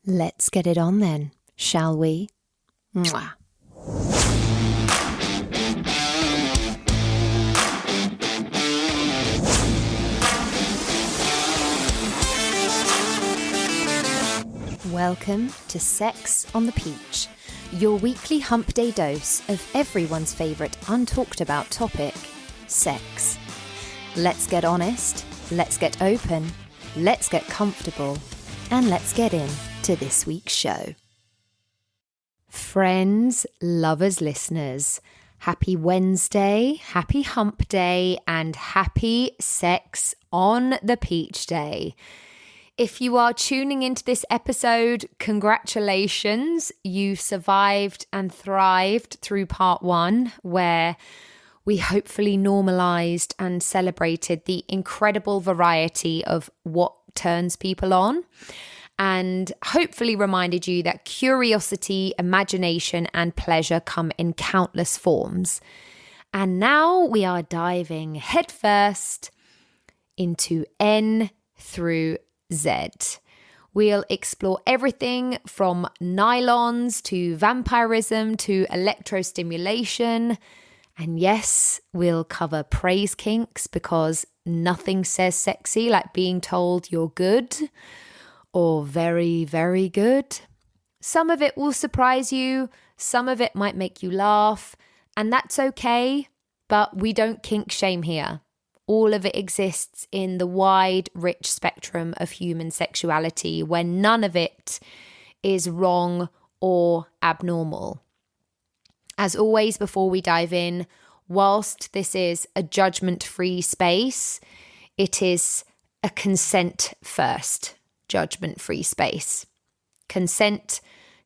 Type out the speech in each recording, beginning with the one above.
Let's get it on then, shall we? Mwah. Welcome to Sex on the Peach, your weekly hump day dose of everyone's favourite untalked about topic, sex. Let's get honest, let's get open, let's get comfortable, and let's get in to this week's show. Friends, lovers, listeners, happy Wednesday, happy hump day, and happy Sex on the Peach day. If you are tuning into this episode, congratulations. You survived and thrived through part one, where we hopefully normalised and celebrated the incredible variety of what turns people on, and hopefully reminded you that curiosity, imagination, and pleasure come in countless forms. And now we are diving headfirst into N through Z. We'll explore everything from nylons to vampirism to electrostimulation. And yes, we'll cover praise kinks, because nothing says sexy like being told you're good or very, very good. Some of it will surprise you, some of it might make you laugh, and that's okay, but we don't kink shame here. All of it exists in the wide, rich spectrum of human sexuality, where none of it is wrong or abnormal. As always, before we dive in, whilst this is a judgement-free space, it is a consent-first judgement-free space. Consent,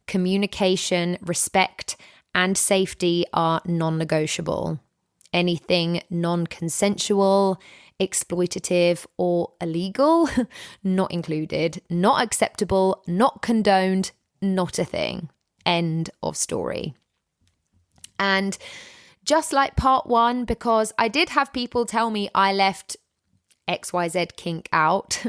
communication, respect, and safety are non-negotiable. Anything non-consensual, exploitative, or illegal, not included, not acceptable, not condoned, not a thing. End of story. And just like part one, because I did have people tell me I left XYZ kink out,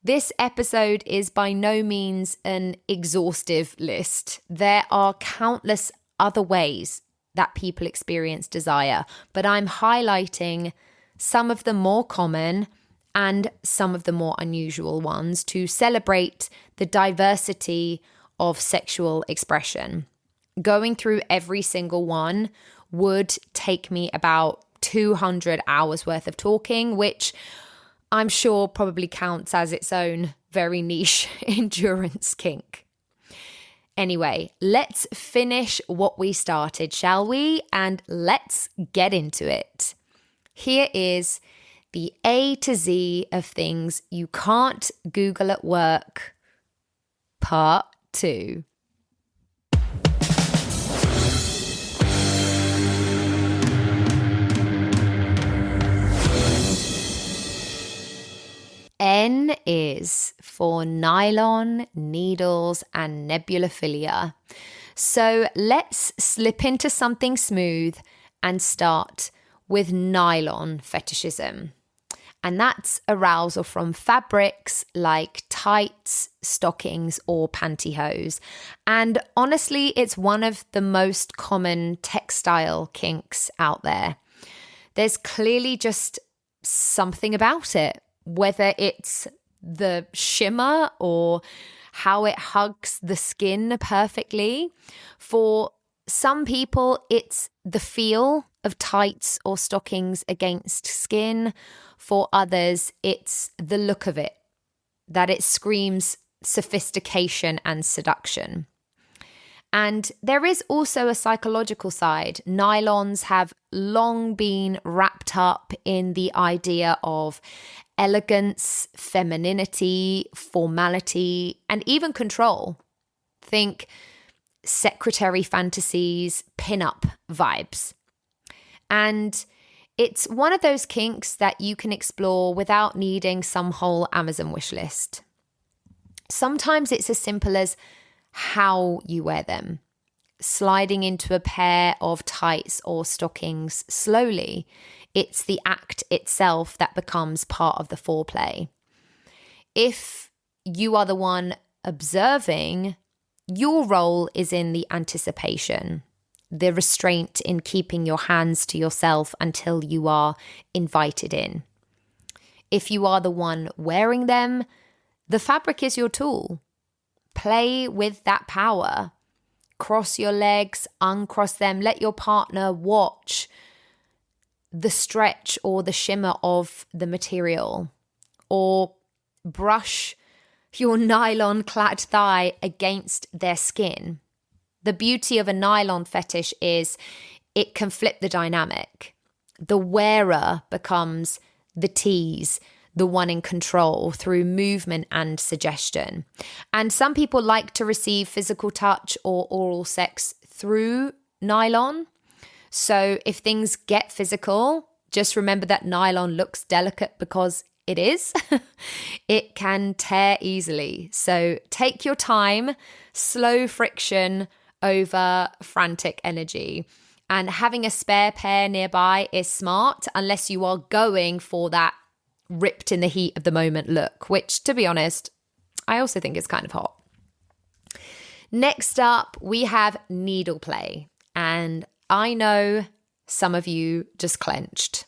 this episode is by no means an exhaustive list. There are countless other ways that people experience desire, but I'm highlighting some of the more common and some of the more unusual ones to celebrate the diversity of sexual expression. Going through every single one would take me about 200 hours worth of talking, which I'm sure probably counts as its own very niche endurance kink. Anyway, let's finish what we started, shall we? And let's get into it. Here is the A to Z of things you can't Google at work, part 2. N is for nylon, needles, and nebulophilia. So let's slip into something smooth and start with nylon fetishism. And that's arousal from fabrics like tights, stockings, or pantyhose. And honestly, it's one of the most common textile kinks out there. There's clearly just something about it. Whether it's the shimmer or how it hugs the skin perfectly. For some people, it's the feel of tights or stockings against skin. For others, it's the look of it, that it screams sophistication and seduction. And there is also a psychological side. Nylons have long been wrapped up in the idea of elegance, femininity, formality, and even control. Think secretary fantasies, pin-up vibes. And it's one of those kinks that you can explore without needing some whole Amazon wish list. Sometimes it's as simple as how you wear them. Sliding into a pair of tights or stockings slowly. It's the act itself that becomes part of the foreplay. If you are the one observing, your role is in the anticipation, the restraint in keeping your hands to yourself until you are invited in. If you are the one wearing them, the fabric is your tool. Play with that power. Cross your legs, uncross them, let your partner watch the stretch or the shimmer of the material, or brush your nylon-clad thigh against their skin. The beauty of a nylon fetish is it can flip the dynamic. The wearer becomes the tease, the one in control through movement and suggestion. And some people like to receive physical touch or oral sex through nylon. So if things get physical, just remember that nylon looks delicate because it is. It can tear easily. So take your time, slow friction over frantic energy. And having a spare pair nearby is smart unless you are going for that ripped in the heat of the moment look, which, to be honest, I also think is kind of hot. Next up, we have needle play. And I know some of you just clenched.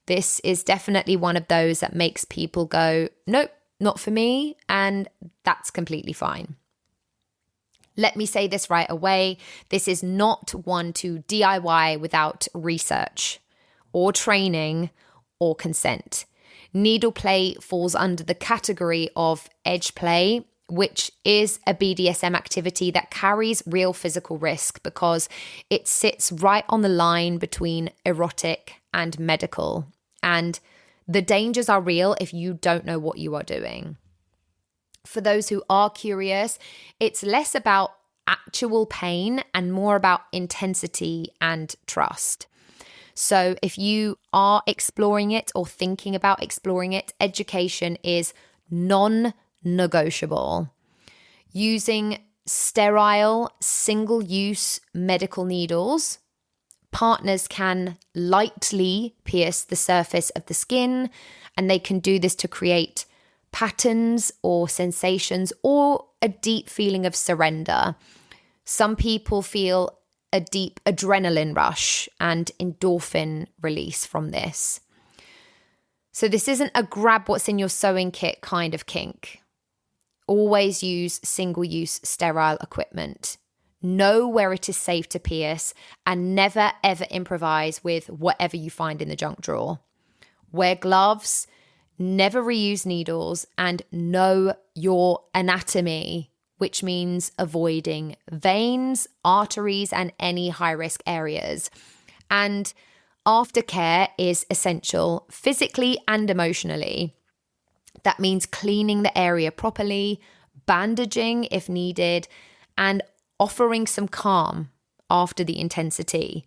This is definitely one of those that makes people go, nope, not for me, and that's completely fine. Let me say this right away. This is not one to DIY without research or training or consent. Needle play falls under the category of edge play, which is a BDSM activity that carries real physical risk because it sits right on the line between erotic and medical. And the dangers are real if you don't know what you are doing. For those who are curious, it's less about actual pain and more about intensity and trust. So if you are exploring it or thinking about exploring it, education is non-negotiable. Using sterile, single-use medical needles, partners can lightly pierce the surface of the skin, and they can do this to create patterns or sensations or a deep feeling of surrender. Some people feel a deep adrenaline rush and endorphin release from this. So this isn't a grab what's in your sewing kit kind of kink. Always use single-use sterile equipment. Know where it is safe to pierce and never ever improvise with whatever you find in the junk drawer. Wear gloves, never reuse needles, and know your anatomy, which means avoiding veins, arteries, and any high-risk areas. And aftercare is essential physically and emotionally. That means cleaning the area properly, bandaging if needed, and offering some calm after the intensity.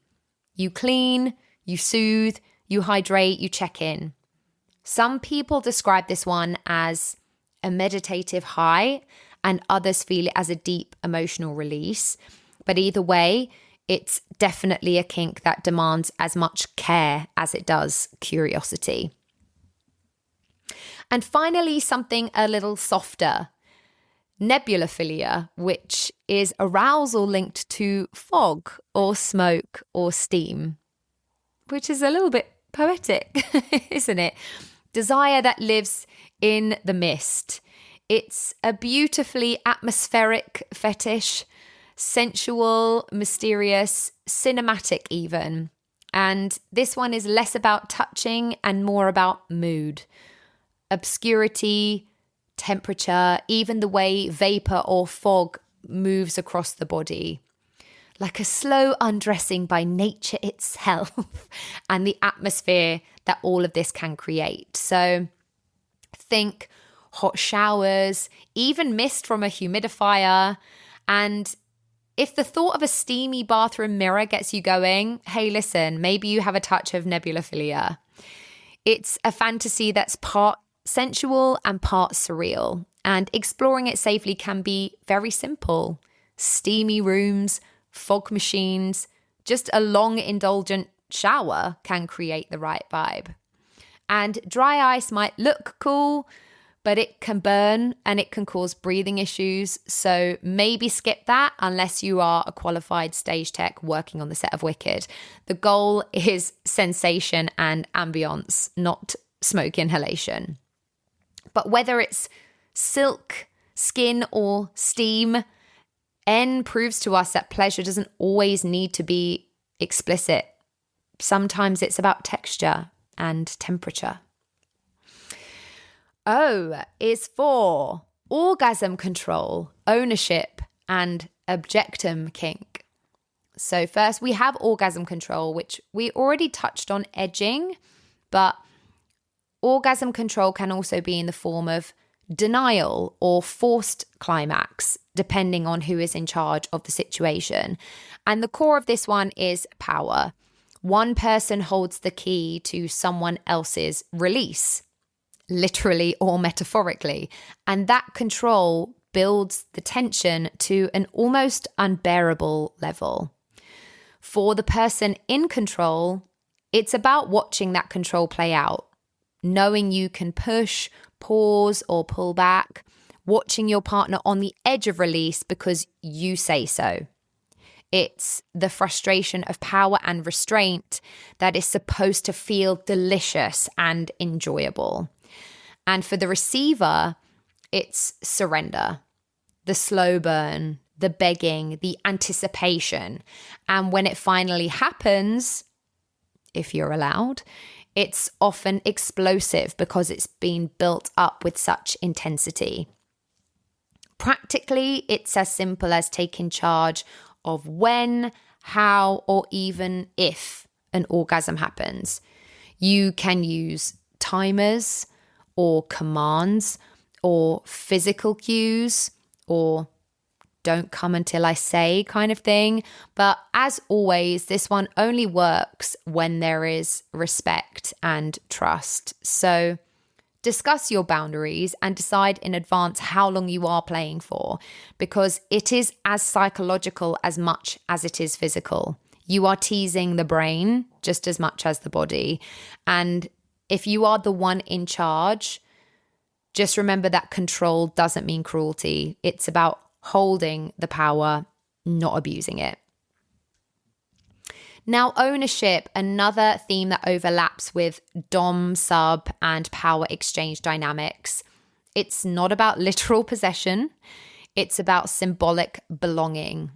You clean, you soothe, you hydrate, you check in. Some people describe this one as a meditative high, and others feel it as a deep emotional release. But either way, it's definitely a kink that demands as much care as it does curiosity. And finally, something a little softer. Nebulophilia, which is arousal linked to fog or smoke or steam, which is a little bit poetic, isn't it? Desire that lives in the mist. It's a beautifully atmospheric fetish, sensual, mysterious, cinematic even. And this one is less about touching and more about mood, obscurity, temperature, even the way vapor or fog moves across the body. Like a slow undressing by nature itself and the atmosphere that all of this can create. So think hot showers, even mist from a humidifier. And if the thought of a steamy bathroom mirror gets you going, hey, listen, maybe you have a touch of nebulophilia. It's a fantasy that's part sensual and part surreal. And exploring it safely can be very simple. Steamy rooms, fog machines, just a long indulgent shower can create the right vibe. And dry ice might look cool, but it can burn and it can cause breathing issues. So maybe skip that unless you are a qualified stage tech working on the set of Wicked. The goal is sensation and ambience, not smoke inhalation. But whether it's silk, skin, or steam, N proves to us that pleasure doesn't always need to be explicit. Sometimes it's about texture and temperature. O is for orgasm control, ownership, and objectum kink. So first we have orgasm control, which we already touched on edging, but orgasm control can also be in the form of denial or forced climax, depending on who is in charge of the situation. And the core of this one is power. One person holds the key to someone else's release, literally or metaphorically. And that control builds the tension to an almost unbearable level. For the person in control, it's about watching that control play out, knowing you can push, pause, or pull back, watching your partner on the edge of release because you say so. It's the frustration of power and restraint that is supposed to feel delicious and enjoyable. And for the receiver, it's surrender, the slow burn, the begging, the anticipation. And when it finally happens, if you're allowed, it's often explosive because it's been built up with such intensity. Practically, it's as simple as taking charge of when, how, or even if an orgasm happens. You can use timers or commands or physical cues or don't come until I say kind of thing. But as always, this one only works when there is respect and trust. So discuss your boundaries and decide in advance how long you are playing for, because it is as psychological as much as it is physical. You are teasing the brain just as much as the body. And if you are the one in charge, just remember that control doesn't mean cruelty. It's about holding the power, not abusing it. Now, ownership, another theme that overlaps with dom, sub, and power exchange dynamics. It's not about literal possession. It's about symbolic belonging,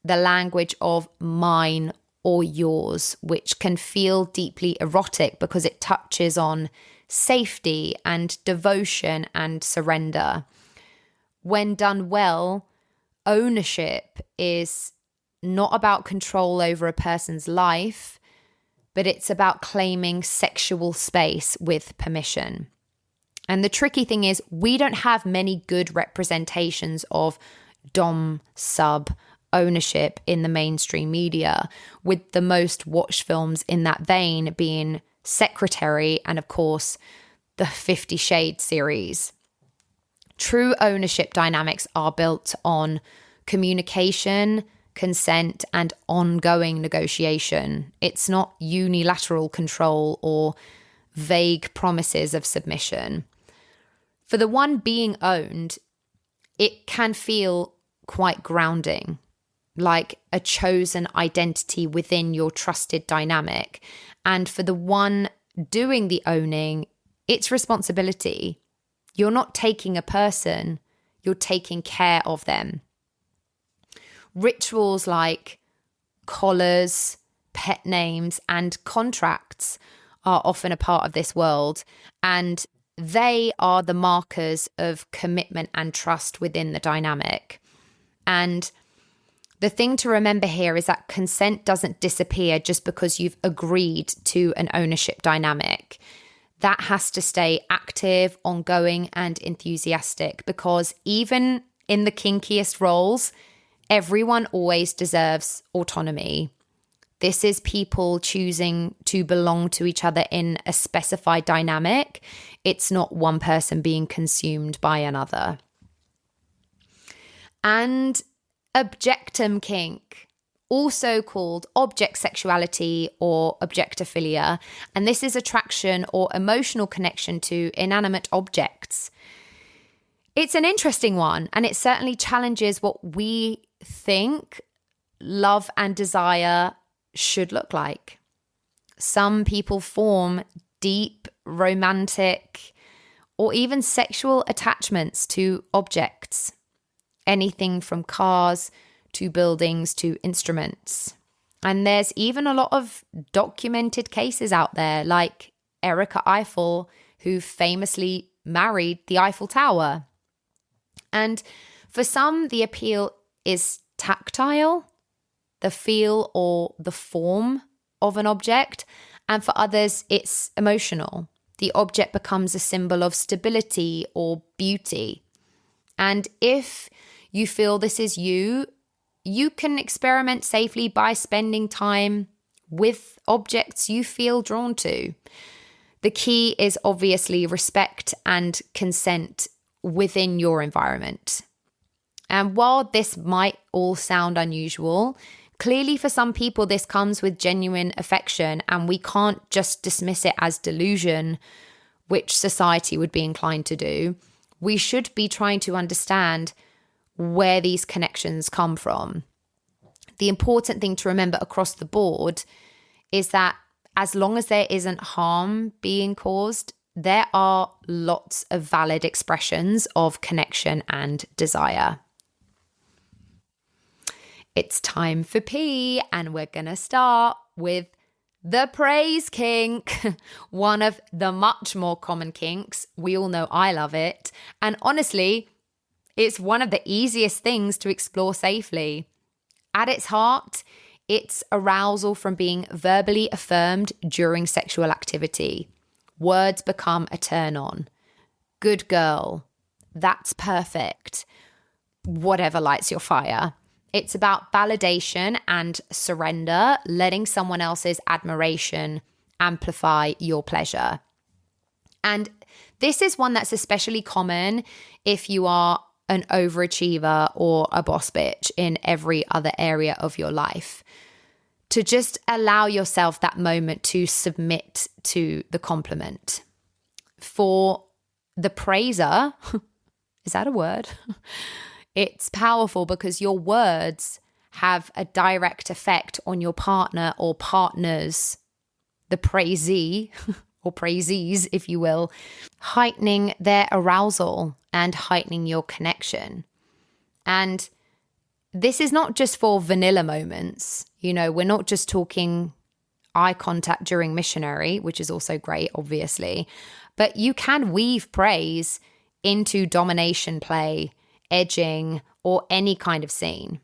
the language of mine or yours, which can feel deeply erotic because it touches on safety and devotion and surrender. When done well, ownership is not about control over a person's life, but it's about claiming sexual space with permission. And the tricky thing is, we don't have many good representations of dom, sub, ownership in the mainstream media, with the most watched films in that vein being Secretary and, of course, the 50 Shades series. True ownership dynamics are built on communication, consent, and ongoing negotiation. It's not unilateral control or vague promises of submission. For the one being owned, it can feel quite grounding, like a chosen identity within your trusted dynamic. And for the one doing the owning, it's responsibility. You're not taking a person, you're taking care of them. Rituals like collars, pet names, and contracts are often a part of this world, and they are the markers of commitment and trust within the dynamic. And the thing to remember here is that consent doesn't disappear just because you've agreed to an ownership dynamic. That has to stay active, ongoing, and enthusiastic, because even in the kinkiest roles, everyone always deserves autonomy. This is people choosing to belong to each other in a specified dynamic. It's not one person being consumed by another. And objectum kink, also called object sexuality or objectophilia, and this is attraction or emotional connection to inanimate objects. It's an interesting one, and it certainly challenges what we think love and desire should look like. Some people form deep, romantic, or even sexual attachments to objects, anything from cars to buildings to instruments. And there's even a lot of documented cases out there, like Erica Eiffel, who famously married the Eiffel Tower. And for some, the appeal is tactile, the feel or the form of an object. And for others, it's emotional. The object becomes a symbol of stability or beauty. And if you feel this is you, you can experiment safely by spending time with objects you feel drawn to. The key is obviously respect and consent within your environment. And while this might all sound unusual, clearly for some people this comes with genuine affection, and we can't just dismiss it as delusion, which society would be inclined to do. We should be trying to understand where these connections come from. The important thing to remember across the board is that as long as there isn't harm being caused, there are lots of valid expressions of connection and desire. It's time for pee, and we're going to start with the praise kink, one of the much more common kinks. We all know I love it. And honestly, it's one of the easiest things to explore safely. At its heart, it's arousal from being verbally affirmed during sexual activity. Words become a turn on. Good girl. That's perfect. Whatever lights your fire. It's about validation and surrender, letting someone else's admiration amplify your pleasure. And this is one that's especially common if you are an overachiever or a boss bitch in every other area of your life. To just allow yourself that moment to submit to the compliment. For the praiser, is that a word? It's powerful because your words have a direct effect on your partner or partners, the praisee or praisees, if you will, heightening their arousal and heightening your connection. And this is not just for vanilla moments. You know, we're not just talking eye contact during missionary, which is also great, obviously, but you can weave praise into domination play, edging, or any kind of scene.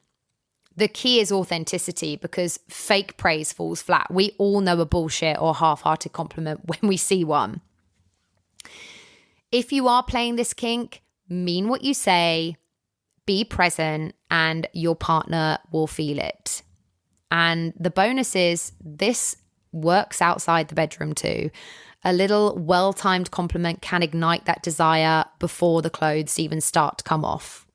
The key is authenticity, because fake praise falls flat. We all know a bullshit or half-hearted compliment when we see one. If you are playing this kink, mean what you say, be present, and your partner will feel it. And the bonus is this works outside the bedroom too. A little well-timed compliment can ignite that desire before the clothes even start to come off.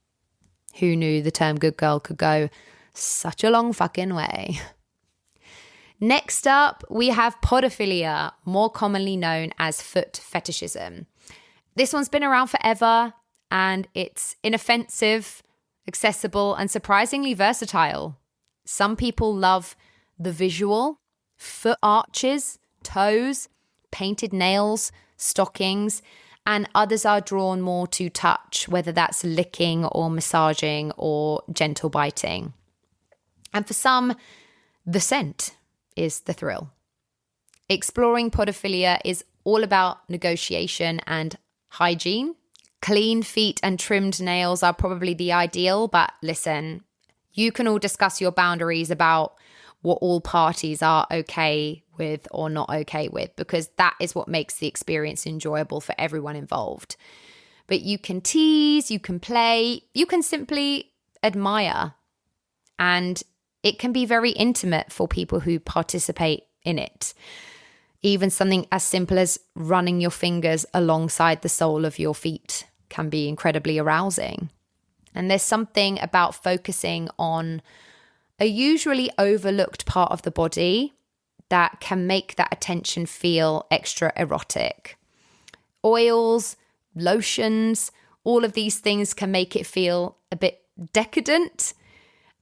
Who knew the term good girl could go such a long fucking way? Next up, we have podophilia, more commonly known as foot fetishism. This one's been around forever, and it's inoffensive, accessible, and surprisingly versatile. Some people love the visual, foot arches, toes, painted nails, stockings, and others are drawn more to touch, whether that's licking or massaging or gentle biting. And for some, the scent is the thrill. Exploring podophilia is all about negotiation and hygiene. Clean feet and trimmed nails are probably the ideal, but listen, you can all discuss your boundaries about what all parties are okay with or not okay with, because that is what makes the experience enjoyable for everyone involved. But you can tease, you can play, you can simply admire, and it can be very intimate for people who participate in it. Even something as simple as running your fingers alongside the sole of your feet can be incredibly arousing. And there's something about focusing on a usually overlooked part of the body that can make that attention feel extra erotic. Oils, lotions, All of these things can make it feel a bit decadent,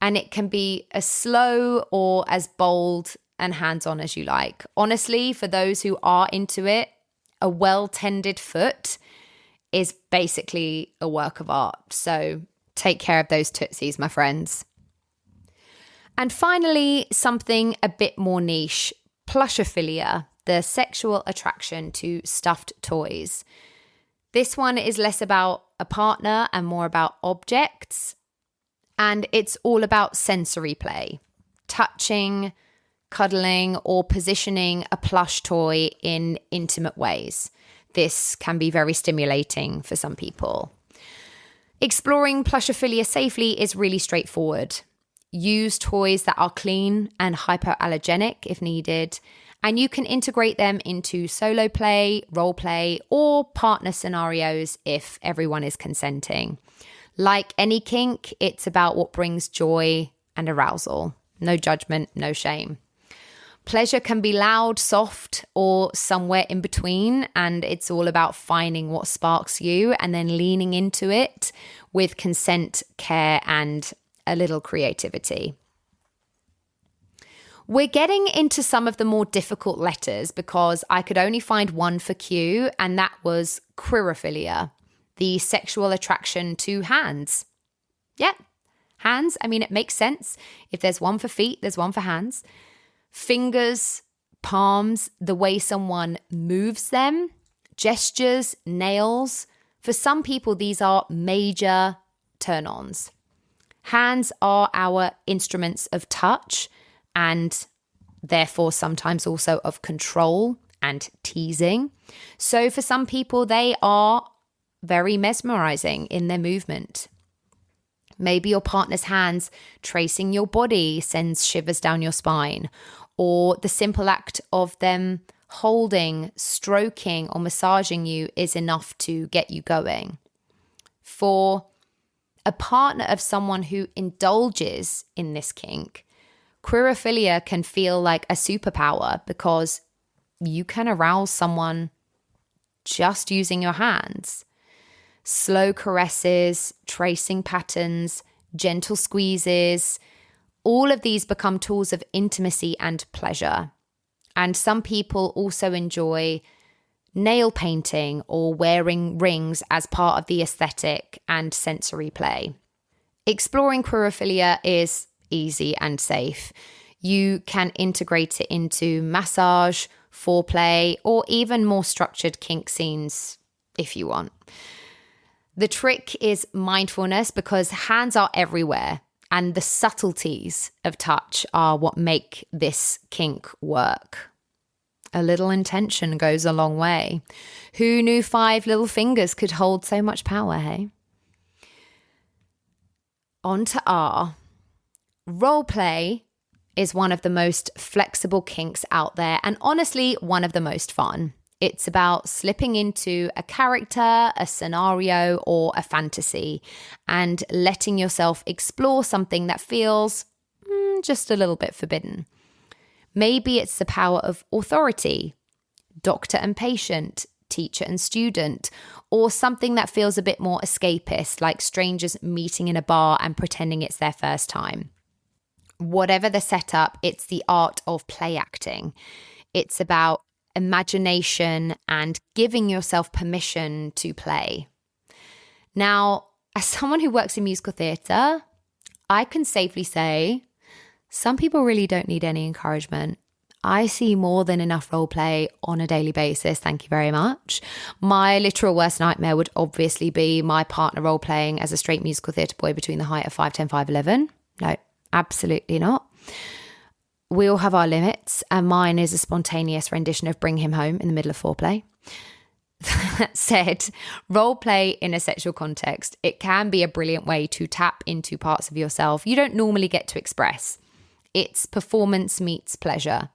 and it can be as slow or as bold and hands-on as you like. Honestly, for those who are into it, a well-tended foot is basically a work of art. So take care of those tootsies, my friends. And finally, something a bit more niche, plushophilia, the sexual attraction to stuffed toys. This one is less about a partner and more about objects. And it's all about sensory play, touching, cuddling, or positioning a plush toy in intimate ways. This can be very stimulating for some people. Exploring plushophilia safely is really straightforward. Use toys that are clean and hypoallergenic if needed, and you can integrate them into solo play, role play, or partner scenarios if everyone is consenting. Like any kink, it's about what brings joy and arousal. No judgment, no shame. Pleasure can be loud, soft, or somewhere in between, and it's all about finding what sparks you and then leaning into it with consent, care, and a little creativity. We're getting into some of the more difficult letters because I could only find one for Q, and that was queerophilia, the sexual attraction to hands. Yeah, hands. I mean, it makes sense. If there's one for feet, there's one for hands. Fingers, palms, the way someone moves them, gestures, nails. For some people, these are major turn-ons. Hands are our instruments of touch and therefore sometimes also of control and teasing. So for some people, they are very mesmerizing in their movement. Maybe your partner's hands tracing your body sends shivers down your spine, or the simple act of them holding, stroking, or massaging you is enough to get you going. For a partner of someone who indulges in this kink, queerophilia can feel like a superpower because you can arouse someone just using your hands. Slow caresses, tracing patterns, gentle squeezes, all of these become tools of intimacy and pleasure. And some people also enjoy nail painting or wearing rings as part of the aesthetic and sensory play. Exploring queerophilia is easy and safe. You can integrate it into massage, foreplay, or even more structured kink scenes if you want. The trick is mindfulness because hands are everywhere and the subtleties of touch are what make this kink work. A little intention goes a long way. Who knew 5 little fingers could hold so much power, hey? On to R. Roleplay is one of the most flexible kinks out there and honestly one of the most fun. It's about slipping into a character, a scenario, or a fantasy and letting yourself explore something that feels just a little bit forbidden. Maybe it's the power of authority, doctor and patient, teacher and student, or something that feels a bit more escapist, like strangers meeting in a bar and pretending it's their first time. Whatever the setup, it's the art of play acting. It's about imagination and giving yourself permission to play. Now, as someone who works in musical theatre, I can safely say some people really don't need any encouragement. I see more than enough role play on a daily basis. Thank you very much. My literal worst nightmare would obviously be my partner role playing as a straight musical theatre boy between the height of 5'10", 5'11". No, absolutely not. We all have our limits, and mine is a spontaneous rendition of Bring Him Home in the middle of foreplay. That said, role play in a sexual context, it can be a brilliant way to tap into parts of yourself you don't normally get to express. It's performance meets pleasure.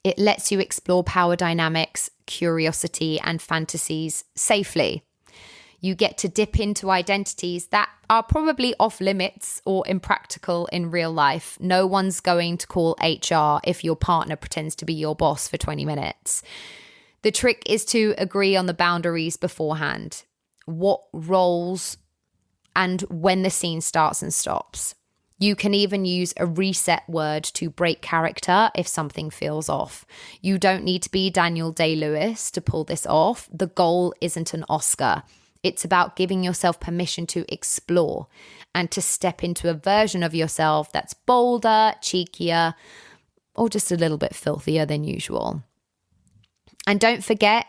It lets you explore power dynamics, curiosity, and fantasies safely. You get to dip into identities that are probably off limits or impractical in real life. No one's going to call HR if your partner pretends to be your boss for 20 minutes. The trick is to agree on the boundaries beforehand. what roles and when the scene starts and stops. You can even use a reset word to break character if something feels off. You don't need to be Daniel Day-Lewis to pull this off. The goal isn't an Oscar. It's about giving yourself permission to explore and to step into a version of yourself that's bolder, cheekier, or just a little bit filthier than usual. And don't forget,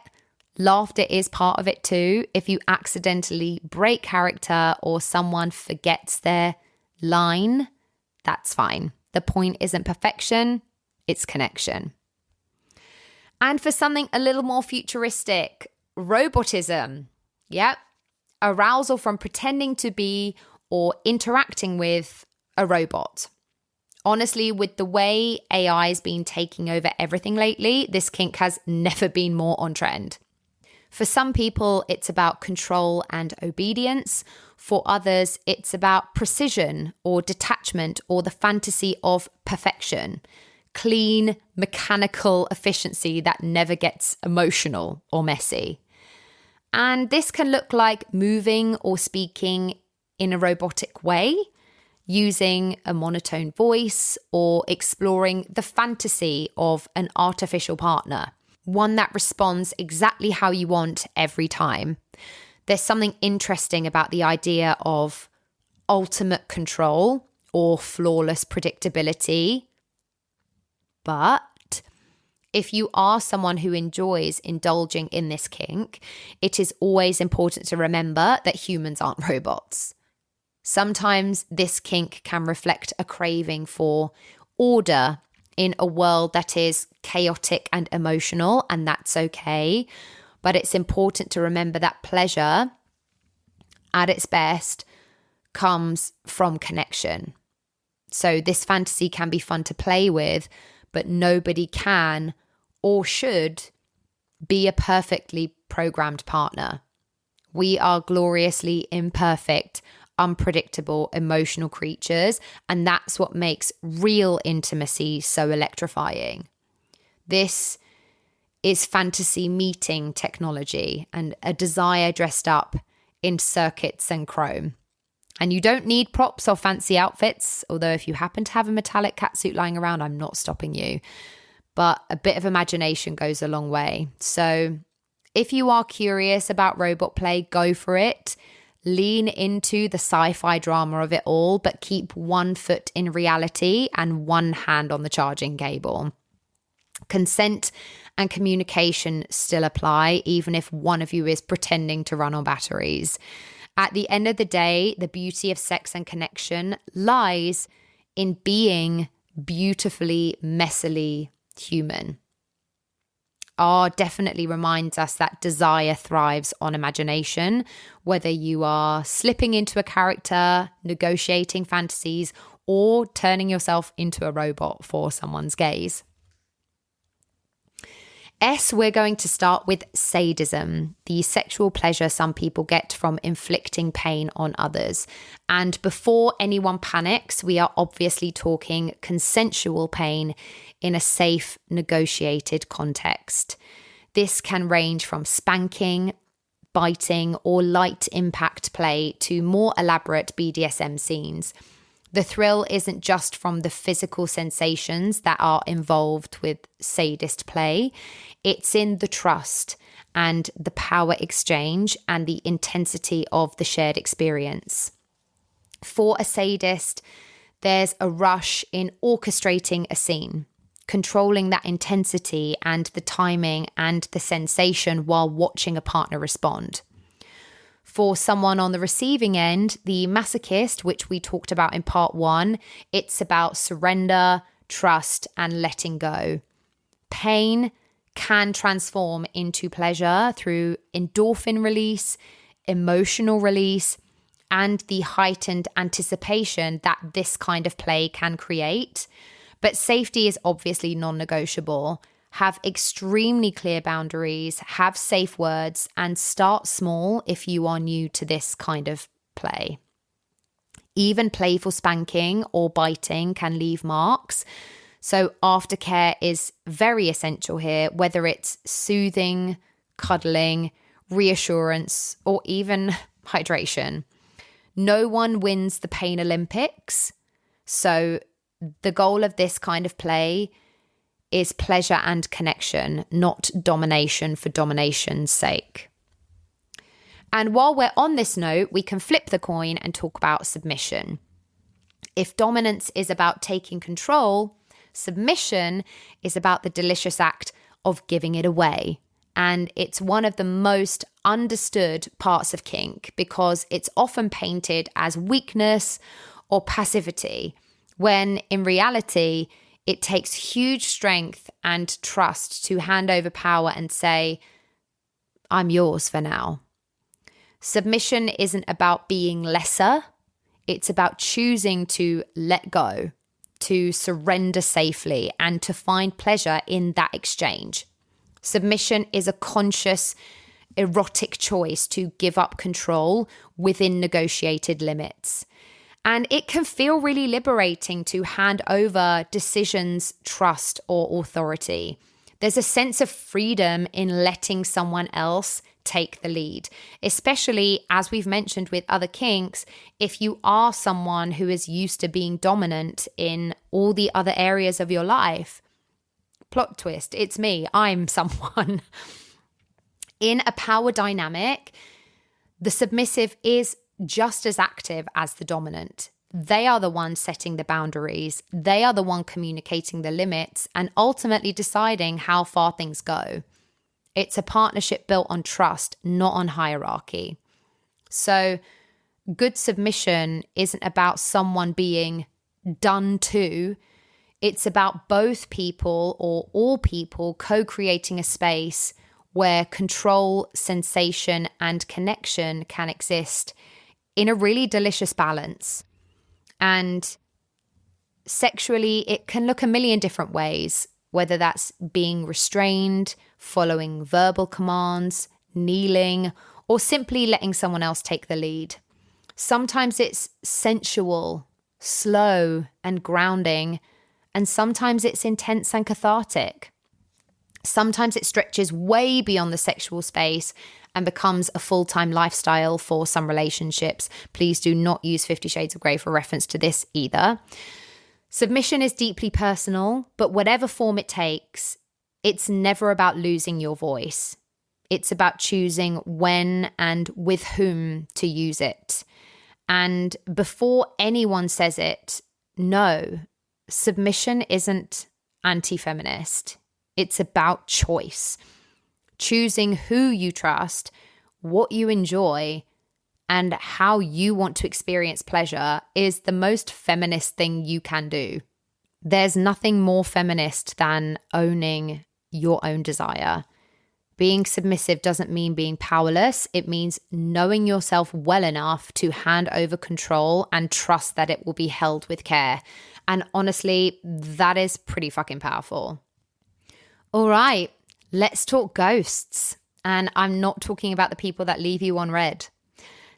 laughter is part of it too. If you accidentally break character or someone forgets their line, that's fine. The point isn't perfection, it's connection. And for something a little more futuristic, robotism. Yep. Arousal from pretending to be or interacting with a robot. Honestly, with the way AI has been taking over everything lately, this kink has never been more on trend. For some people, it's about control and obedience. For others, it's about precision or detachment or the fantasy of perfection. Clean, mechanical efficiency that never gets emotional or messy. And this can look like moving or speaking in a robotic way, using a monotone voice, or exploring the fantasy of an artificial partner, one that responds exactly how you want every time. There's something interesting about the idea of ultimate control or flawless predictability. But if you are someone who enjoys indulging in this kink, it is always important to remember that humans aren't robots. Sometimes this kink can reflect a craving for order in a world that is chaotic and emotional, and that's okay. But it's important to remember that pleasure, at its best, comes from connection. So this fantasy can be fun to play with, but nobody can or should be a perfectly programmed partner. We are gloriously imperfect, unpredictable, emotional creatures, and that's what makes real intimacy so electrifying. This is fantasy meeting technology and a desire dressed up in circuits and chrome. And you don't need props or fancy outfits, although if you happen to have a metallic catsuit lying around, I'm not stopping you. But a bit of imagination goes a long way. So if you are curious about robot play, go for it. Lean into the sci-fi drama of it all, but keep one foot in reality and one hand on the charging cable. Consent and communication still apply, even if one of you is pretending to run on batteries. At the end of the day, the beauty of sex and connection lies in being beautifully, messily human. R definitely reminds us that desire thrives on imagination, whether you are slipping into a character, negotiating fantasies, or turning yourself into a robot for someone's gaze. S, we're going to start with sadism, the sexual pleasure some people get from inflicting pain on others. And before anyone panics, we are obviously talking consensual pain in a safe, negotiated context. This can range from spanking, biting, or light impact play to more elaborate BDSM scenes. The thrill isn't just from the physical sensations that are involved with sadist play. It's in the trust and the power exchange and the intensity of the shared experience. For a sadist, there's a rush in orchestrating a scene, controlling that intensity and the timing and the sensation while watching a partner respond. For someone on the receiving end, the masochist, which we talked about in part 1, it's about surrender, trust, and letting go. Pain can transform into pleasure through endorphin release, emotional release, and the heightened anticipation that this kind of play can create. But safety is obviously non-negotiable. Have extremely clear boundaries, have safe words, and start small if you are new to this kind of play. Even playful spanking or biting can leave marks. So aftercare is very essential here, whether it's soothing, cuddling, reassurance, or even hydration. No one wins the pain Olympics. So the goal of this kind of play is pleasure and connection, not domination for domination's sake. And while we're on this note, we can flip the coin and talk about submission. If dominance is about taking control, submission is about the delicious act of giving it away. And it's one of the most understood parts of kink because it's often painted as weakness or passivity, when in reality, it takes huge strength and trust to hand over power and say, I'm yours for now. Submission isn't about being lesser. It's about choosing to let go, to surrender safely, and to find pleasure in that exchange. Submission is a conscious, erotic choice to give up control within negotiated limits. And it can feel really liberating to hand over decisions, trust, or authority. There's a sense of freedom in letting someone else take the lead, especially as we've mentioned with other kinks, if you are someone who is used to being dominant in all the other areas of your life. Plot twist, it's me, I'm someone. In a power dynamic, the submissive is just as active as the dominant. They are the one setting the boundaries. They are the one communicating the limits and ultimately deciding how far things go. It's a partnership built on trust, not on hierarchy. So good submission isn't about someone being done to. It's about both people or all people co-creating a space where control, sensation, and connection can exist in a really delicious balance. And sexually, it can look a million different ways, whether that's being restrained, following verbal commands, kneeling, or simply letting someone else take the lead. Sometimes it's sensual, slow, and grounding, and sometimes it's intense and cathartic. Sometimes it stretches way beyond the sexual space and becomes a full-time lifestyle for some relationships. Please do not use 50 Shades of Grey for reference to this either. Submission is deeply personal, but whatever form it takes, it's never about losing your voice. It's about choosing when and with whom to use it. And before anyone says it, no, submission isn't anti-feminist. It's about choice. Choosing who you trust, what you enjoy, and how you want to experience pleasure is the most feminist thing you can do. There's nothing more feminist than owning your own desire. Being submissive doesn't mean being powerless. It means knowing yourself well enough to hand over control and trust that it will be held with care. And honestly, that is pretty fucking powerful. All right, let's talk ghosts. And I'm not talking about the people that leave you on red.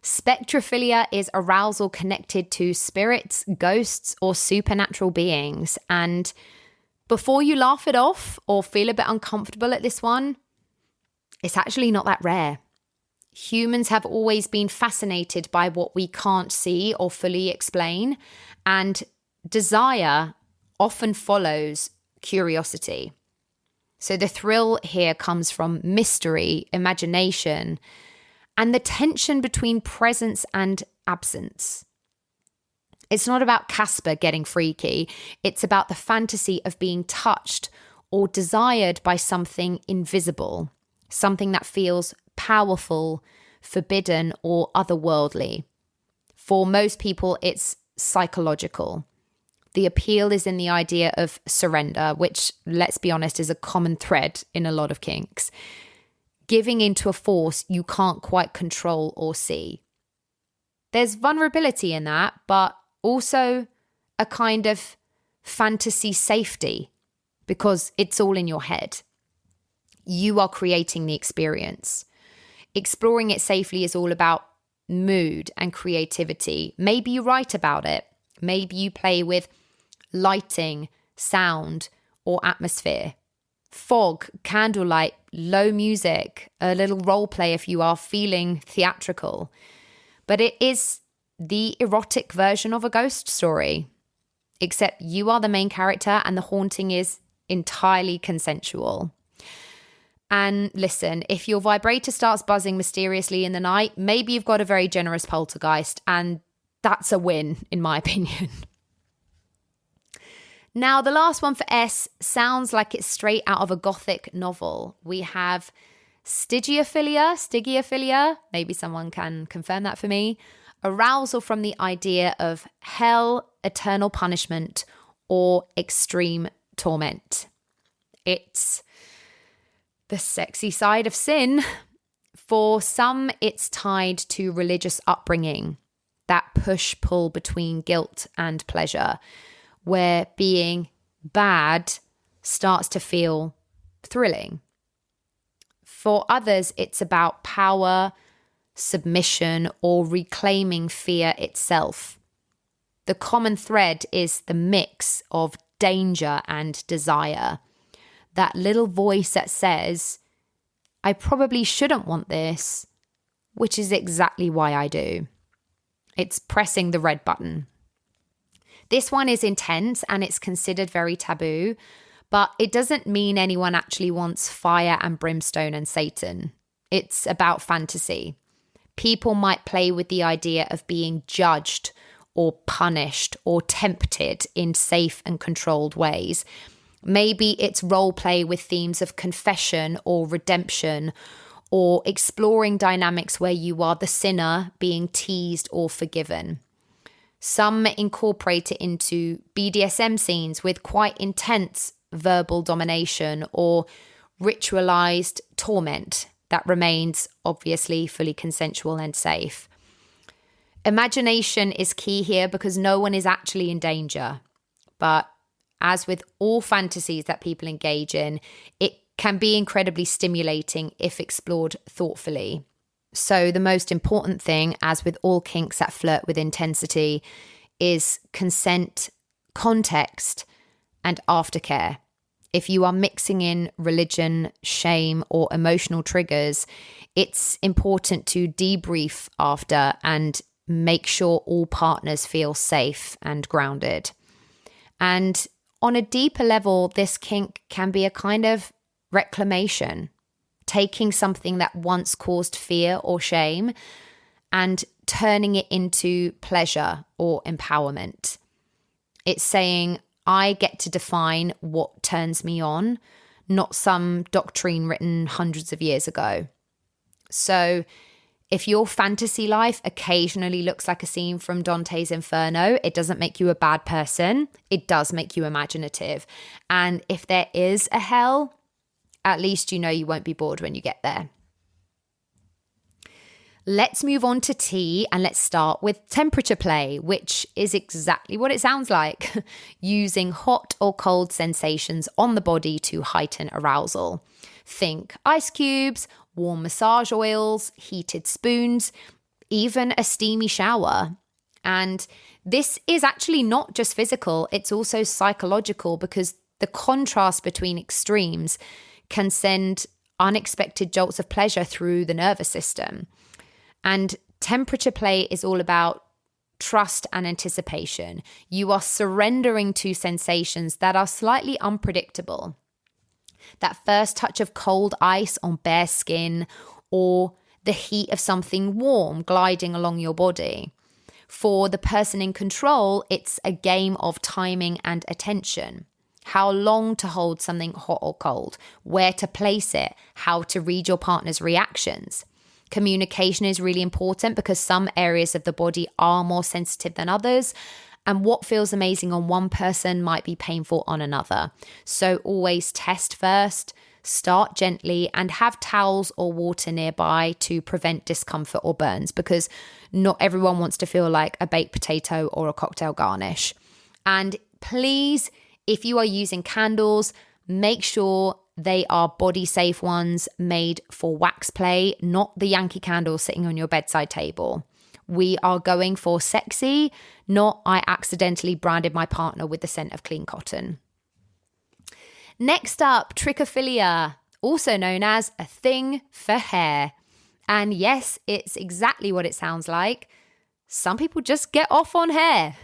Spectrophilia is arousal connected to spirits, ghosts, or supernatural beings. And before you laugh it off or feel a bit uncomfortable at this one, it's actually not that rare. Humans have always been fascinated by what we can't see or fully explain, and desire often follows curiosity. So the thrill here comes from mystery, imagination, and the tension between presence and absence. It's not about Casper getting freaky. It's about the fantasy of being touched or desired by something invisible, something that feels powerful, forbidden, or otherworldly. For most people, it's psychological. The appeal is in the idea of surrender, which, let's be honest, is a common thread in a lot of kinks. Giving into a force you can't quite control or see. There's vulnerability in that, but also a kind of fantasy safety because it's all in your head. You are creating the experience. Exploring it safely is all about mood and creativity. Maybe you write about it. Maybe you play with lighting, sound, or atmosphere. fog, candlelight, low music, a little role play if you are feeling theatrical. But it is the erotic version of a ghost story, except you are the main character and the haunting is entirely consensual. And listen, if your vibrator starts buzzing mysteriously in the night, maybe you've got a very generous poltergeist, and that's a win, in my opinion. Now, the last one for S sounds like it's straight out of a gothic novel. We have stygophilia, maybe someone can confirm that for me, arousal from the idea of hell, eternal punishment, or extreme torment. It's the sexy side of sin. For some, it's tied to religious upbringing, that push-pull between guilt and pleasure, where being bad starts to feel thrilling. For others, it's about power, submission, or reclaiming fear itself. The common thread is the mix of danger and desire. That little voice that says, I probably shouldn't want this, which is exactly why I do. It's pressing the red button. This one is intense and it's considered very taboo, but it doesn't mean anyone actually wants fire and brimstone and Satan. It's about fantasy. People might play with the idea of being judged or punished or tempted in safe and controlled ways. Maybe it's role play with themes of confession or redemption, or exploring dynamics where you are the sinner being teased or forgiven. Some incorporate it into BDSM scenes with quite intense verbal domination or ritualized torment that remains obviously fully consensual and safe. Imagination is key here because no one is actually in danger. But as with all fantasies that people engage in, it can be incredibly stimulating if explored thoughtfully. So the most important thing, as with all kinks that flirt with intensity, is consent, context, and aftercare. If you are mixing in religion, shame, or emotional triggers, it's important to debrief after and make sure all partners feel safe and grounded. And on a deeper level, this kink can be a kind of reclamation, taking something that once caused fear or shame and turning it into pleasure or empowerment. It's saying, I get to define what turns me on, not some doctrine written hundreds of years ago. So if your fantasy life occasionally looks like a scene from Dante's Inferno, it doesn't make you a bad person. It does make you imaginative. And if there is a hell, at least you know you won't be bored when you get there. Let's move on to T and let's start with temperature play, which is exactly what it sounds like, using hot or cold sensations on the body to heighten arousal. Think ice cubes, warm massage oils, heated spoons, even a steamy shower. And this is actually not just physical, it's also psychological because the contrast between extremes can send unexpected jolts of pleasure through the nervous system. And temperature play is all about trust and anticipation. You are surrendering to sensations that are slightly unpredictable. That first touch of cold ice on bare skin, or the heat of something warm gliding along your body. For the person in control, it's a game of timing and attention. How long to hold something hot or cold, where to place it, how to read your partner's reactions. Communication is really important because some areas of the body are more sensitive than others, and what feels amazing on one person might be painful on another. So always test first, start gently, and have towels or water nearby to prevent discomfort or burns, because not everyone wants to feel like a baked potato or a cocktail garnish. And please, if you are using candles, make sure they are body safe ones made for wax play, not the Yankee candle sitting on your bedside table. We are going for sexy, not I accidentally branded my partner with the scent of clean cotton. Next up, trichophilia, also known as a thing for hair. And yes, it's exactly what it sounds like. Some people just get off on hair.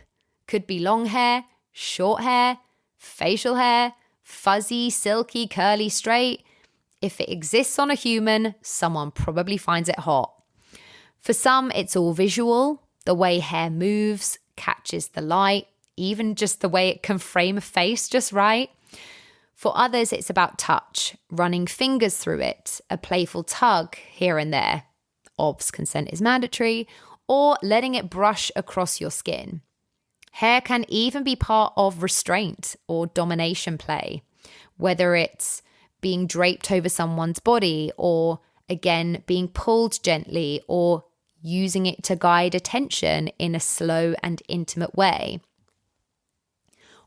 Could be long hair, short hair, facial hair, fuzzy, silky, curly, straight. If it exists on a human, someone probably finds it hot. For some, it's all visual, the way hair moves, catches the light, even just the way it can frame a face just right. For others, it's about touch, running fingers through it, a playful tug here and there. Obvs, consent is mandatory, or letting it brush across your skin. Hair can even be part of restraint or domination play, whether it's being draped over someone's body or, again, being pulled gently or using it to guide attention in a slow and intimate way.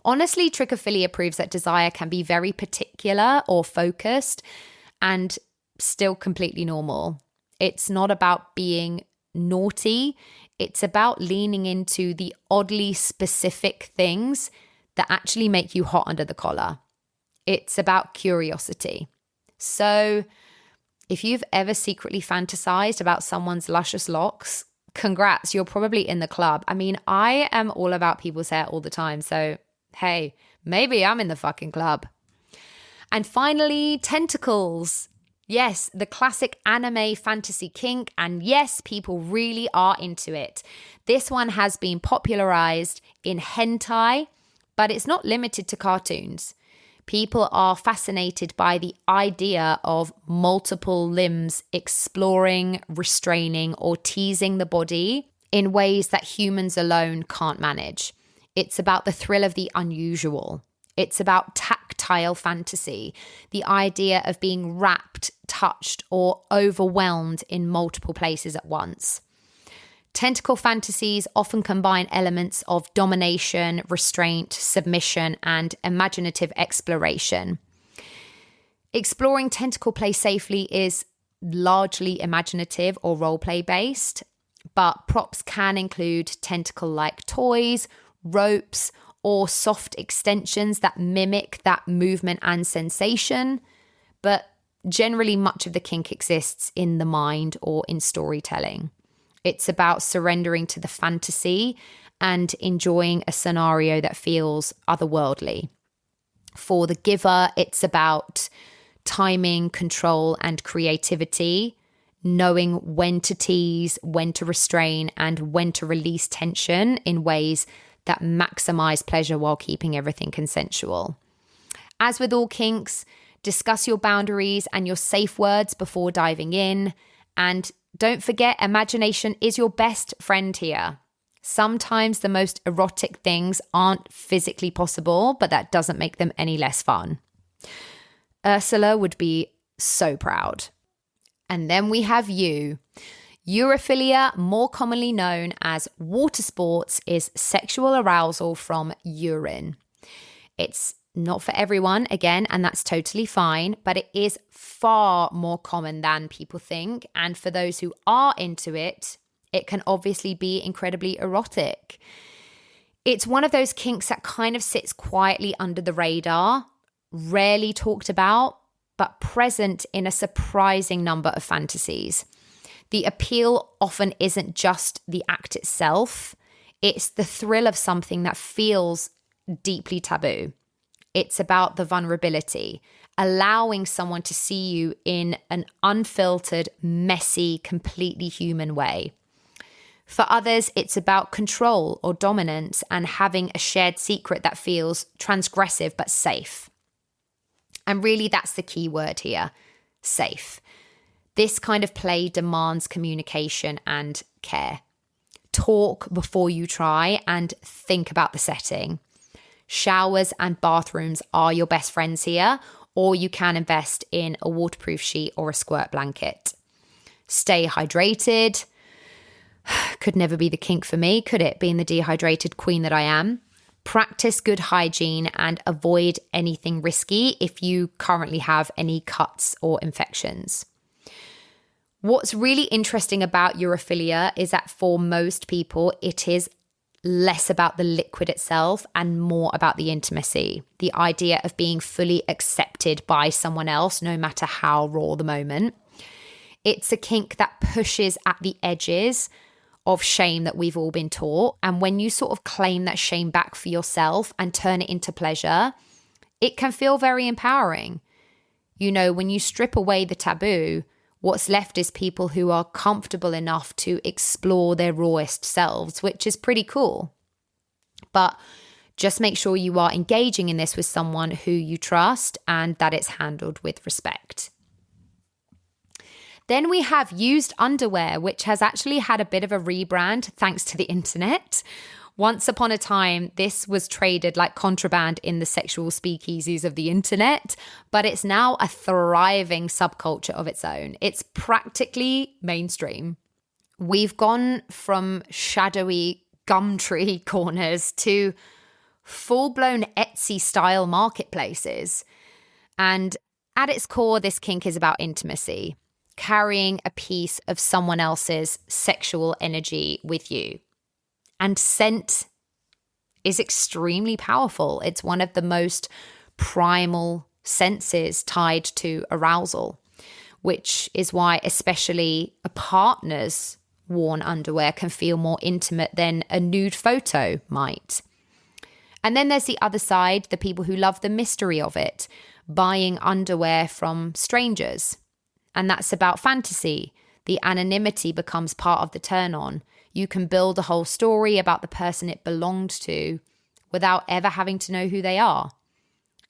Honestly, trichophilia proves that desire can be very particular or focused and still completely normal. It's not about being naughty. It's about leaning into the oddly specific things that actually make you hot under the collar. It's about curiosity. So if you've ever secretly fantasized about someone's luscious locks, congrats, you're probably in the club. I mean, I am all about people's hair all the time. So, hey, maybe I'm in the fucking club. And finally, tentacles. Yes, the classic anime fantasy kink, and yes, people really are into it. This one has been popularized in hentai, but it's not limited to cartoons. People are fascinated by the idea of multiple limbs exploring, restraining, or teasing the body in ways that humans alone can't manage. It's about the thrill of the unusual. It's about tactile fantasy, the idea of being wrapped, touched, or overwhelmed in multiple places at once. Tentacle fantasies often combine elements of domination, restraint, submission, and imaginative exploration. Exploring tentacle play safely is largely imaginative or role-play based, but props can include tentacle-like toys, ropes, or soft extensions that mimic that movement and sensation. But generally, much of the kink exists in the mind or in storytelling. It's about surrendering to the fantasy and enjoying a scenario that feels otherworldly. For the giver, it's about timing, control, and creativity, knowing when to tease, when to restrain, and when to release tension in ways that maximize pleasure while keeping everything consensual. As with all kinks, discuss your boundaries and your safe words before diving in. And don't forget, imagination is your best friend here. Sometimes the most erotic things aren't physically possible, but that doesn't make them any less fun. Ursula would be so proud. And then we have you. Urophilia, more commonly known as water sports, is sexual arousal from urine. It's not for everyone, again, and that's totally fine, but it is far more common than people think. And for those who are into it, it can obviously be incredibly erotic. It's one of those kinks that kind of sits quietly under the radar, rarely talked about, but present in a surprising number of fantasies. The appeal often isn't just the act itself. It's the thrill of something that feels deeply taboo. It's about the vulnerability, allowing someone to see you in an unfiltered, messy, completely human way. For others, it's about control or dominance and having a shared secret that feels transgressive but safe. And really, that's the key word here, safe. This kind of play demands communication and care. Talk before you try and think about the setting. Showers and bathrooms are your best friends here, or you can invest in a waterproof sheet or a squirt blanket. Stay hydrated. Could never be the kink for me, could it, being the dehydrated queen that I am? Practice good hygiene and avoid anything risky if you currently have any cuts or infections. What's really interesting about urophilia is that for most people, it is less about the liquid itself and more about the intimacy, the idea of being fully accepted by someone else, no matter how raw the moment. It's a kink that pushes at the edges of shame that we've all been taught. And when you sort of claim that shame back for yourself and turn it into pleasure, it can feel very empowering. You know, when you strip away the taboo, what's left is people who are comfortable enough to explore their rawest selves, which is pretty cool. But just make sure you are engaging in this with someone who you trust and that it's handled with respect. Then we have used underwear, which has actually had a bit of a rebrand thanks to the internet. Once upon a time, this was traded like contraband in the sexual speakeasies of the internet, but it's now a thriving subculture of its own. It's practically mainstream. We've gone from shadowy Gumtree corners to full-blown Etsy-style marketplaces. And at its core, this kink is about intimacy, carrying a piece of someone else's sexual energy with you. And scent is extremely powerful. It's one of the most primal senses tied to arousal, which is why especially a partner's worn underwear can feel more intimate than a nude photo might. And then there's the other side, the people who love the mystery of it, buying underwear from strangers. And that's about fantasy. The anonymity becomes part of the turn on. You can build a whole story about the person it belonged to without ever having to know who they are.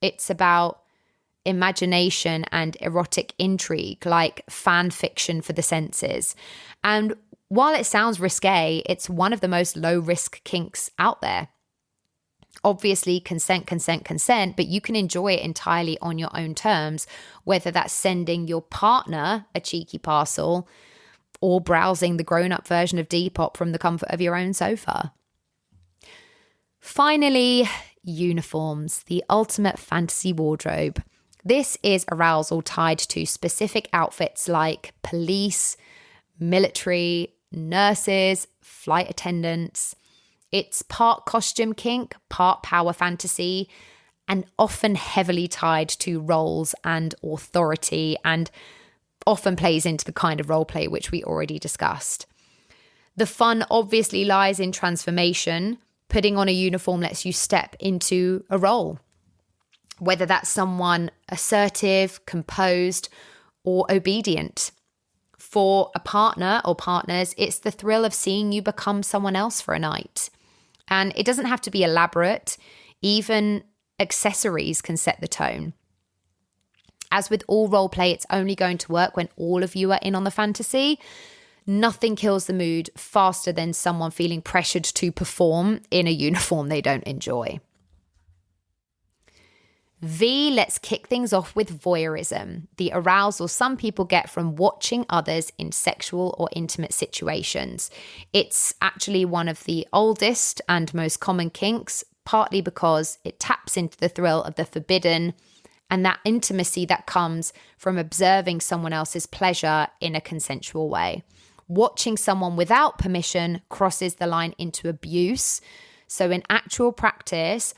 It's about imagination and erotic intrigue, like fan fiction for the senses. And while it sounds risque, it's one of the most low-risk kinks out there. Obviously, consent, but you can enjoy it entirely on your own terms, whether that's sending your partner a cheeky parcel or browsing the grown-up version of Depop from the comfort of your own sofa. Finally, uniforms, the ultimate fantasy wardrobe. This is arousal tied to specific outfits like police, military, nurses, flight attendants. It's part costume kink, part power fantasy, and often heavily tied to roles and authority, and often plays into the kind of role play which we already discussed. The fun obviously lies in transformation. Putting on a uniform lets you step into a role, whether that's someone assertive, composed, or obedient. For a partner or partners, it's the thrill of seeing you become someone else for a night. And it doesn't have to be elaborate. Even accessories can set the tone. As with all role play, it's only going to work when all of you are in on the fantasy. Nothing kills the mood faster than someone feeling pressured to perform in a uniform they don't enjoy. Let's kick things off with voyeurism, the arousal some people get from watching others in sexual or intimate situations. It's actually one of the oldest and most common kinks, partly because it taps into the thrill of the forbidden and that intimacy that comes from observing someone else's pleasure in a consensual way. Watching someone without permission crosses the line into abuse. So in actual practice,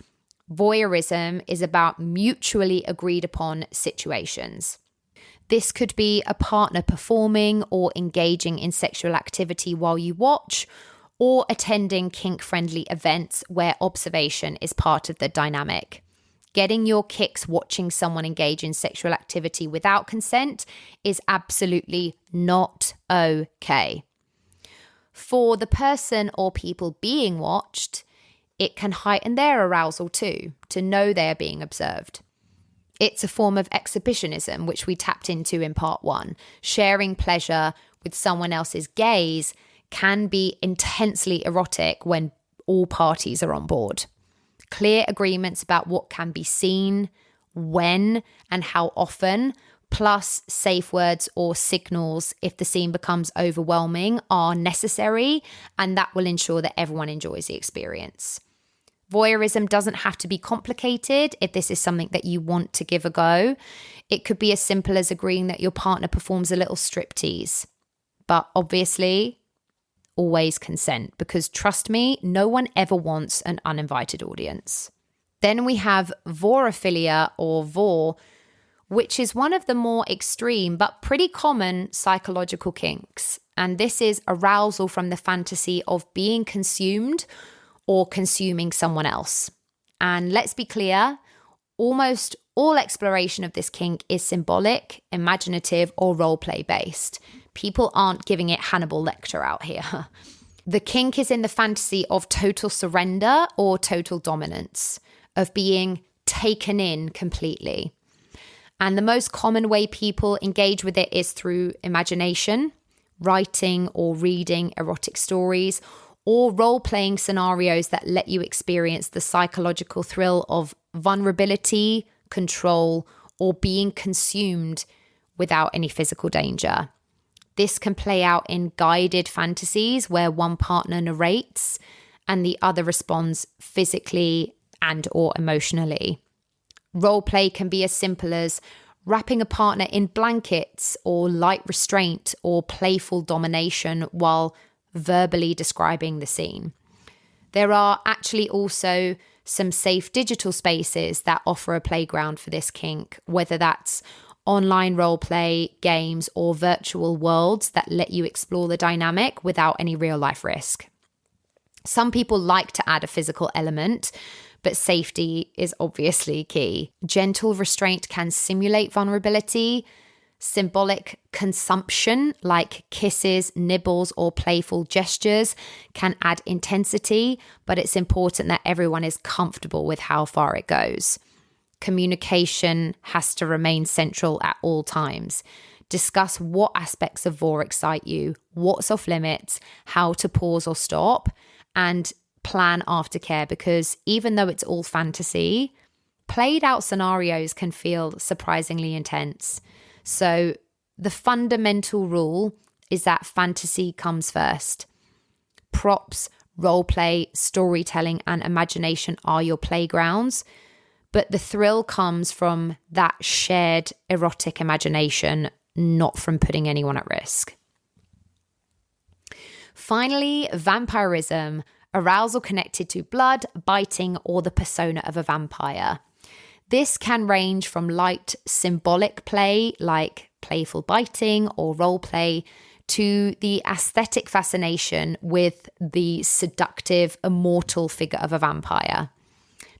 voyeurism is about mutually agreed upon situations. This could be a partner performing or engaging in sexual activity while you watch, or attending kink-friendly events where observation is part of the dynamic. Getting your kicks watching someone engage in sexual activity without consent is absolutely not okay. For the person or people being watched, it can heighten their arousal too, to know they're being observed. It's a form of exhibitionism, which we tapped into in part 1. Sharing pleasure with someone else's gaze can be intensely erotic when all parties are on board. Clear agreements about what can be seen, when, and how often, plus safe words or signals if the scene becomes overwhelming, are necessary, and that will ensure that everyone enjoys the experience. Voyeurism doesn't have to be complicated if this is something that you want to give a go. It could be as simple as agreeing that your partner performs a little striptease. But obviously, always consent, because trust me, no one ever wants an uninvited audience. Then we have vorophilia or vor, which is one of the more extreme but pretty common psychological kinks. And this is arousal from the fantasy of being consumed or consuming someone else. And let's be clear, almost all exploration of this kink is symbolic, imaginative, or role-play based. People aren't giving it Hannibal Lecter out here. The kink is in the fantasy of total surrender or total dominance, of being taken in completely. And the most common way people engage with it is through imagination, writing or reading erotic stories, or role-playing scenarios that let you experience the psychological thrill of vulnerability, control, or being consumed without any physical danger. This can play out in guided fantasies where one partner narrates and the other responds physically and or emotionally. Role-play can be as simple as wrapping a partner in blankets or light restraint or playful domination while verbally describing the scene. There are actually also some safe digital spaces that offer a playground for this kink, whether that's online role-play games or virtual worlds that let you explore the dynamic without any real-life risk. Some people like to add a physical element, but safety is obviously key. Gentle restraint can simulate vulnerability. Symbolic consumption, like kisses, nibbles, or playful gestures, can add intensity, but it's important that everyone is comfortable with how far it goes. Communication has to remain central at all times. Discuss what aspects of vor excite you, what's off limits, how to pause or stop, and plan aftercare, because even though it's all fantasy, played out scenarios can feel surprisingly intense. So the fundamental rule is that fantasy comes first. Props, role-play, storytelling, and imagination are your playgrounds, but the thrill comes from that shared erotic imagination, not from putting anyone at risk. Finally, vampirism, arousal connected to blood, biting, or the persona of a vampire. This can range from light symbolic play, like playful biting or role play, to the aesthetic fascination with the seductive, immortal figure of a vampire.